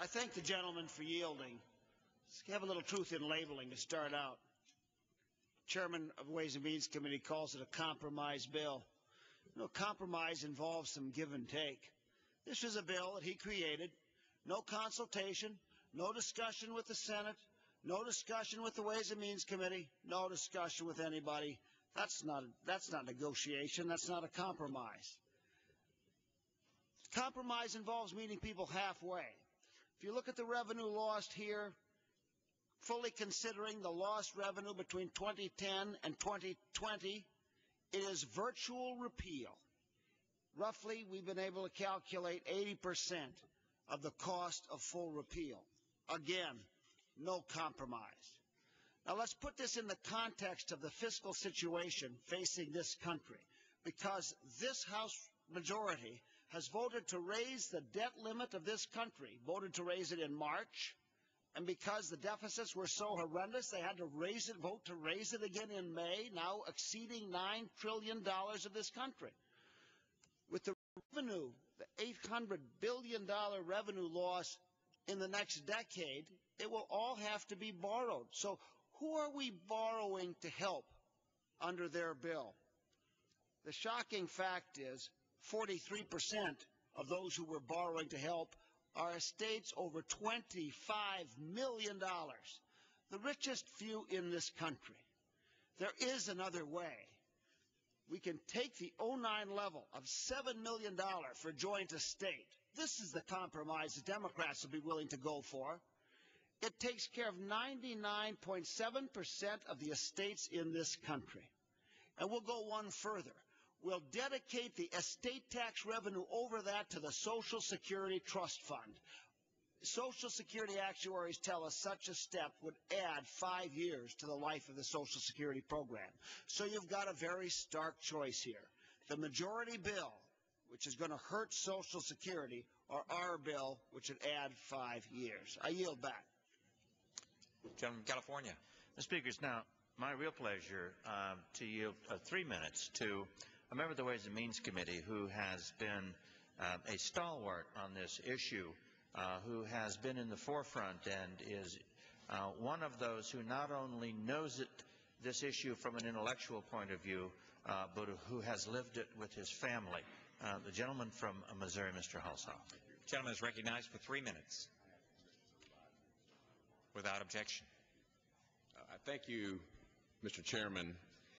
I thank the gentleman for yielding. Let's have a little truth in labeling to start out. Chairman of the Ways and Means Committee calls it a compromise bill. You know, compromise involves some give and take. This is a bill that he created. No consultation, no discussion with the Senate, no discussion with the Ways and Means Committee, no discussion with anybody. That's not negotiation. That's not a compromise. Compromise involves meeting people halfway. If you look at the revenue lost here, fully considering the lost revenue between 2010 and 2020, it is virtual repeal. Roughly, we've been able to calculate 80% of the cost of full repeal. Again, no compromise. Now let's put this in the context of the fiscal situation facing this country, because this House majority has voted to raise the debt limit of this country, voted to raise it in March, and because the deficits were so horrendous, they had to vote to raise it again in May, now exceeding $9 trillion of this country. With the revenue, the $800 billion revenue loss in the next decade, it will all have to be borrowed. So who are we borrowing to help under their bill? The shocking fact is 43% of those who were borrowing to help are estates over $25 million, the richest few in this country. There is another way. We can take the 09 level of $7 million for joint estate. This is the compromise the Democrats will be willing to go for. It takes care of 99.7% of the estates in this country. And we'll go one further. We'll dedicate the estate tax revenue over that to the Social Security Trust Fund. Social Security actuaries tell us such a step would add 5 years to the life of the Social Security program. So you've got a very stark choice here. The majority bill, which is going to hurt Social Security, or our bill, which would add 5 years. I yield back. Gentleman from California. Mr. Speaker, it's now my real pleasure to yield 3 minutes to a member of the Ways and Means Committee who has been a stalwart on this issue, who has been in the forefront and is one of those who not only knows this issue from an intellectual point of view, but who has lived it with his family. The gentleman from Missouri, Mr. Hulshoff. The gentleman is recognized for 3 minutes. Without objection. Thank you, Mr. Chairman.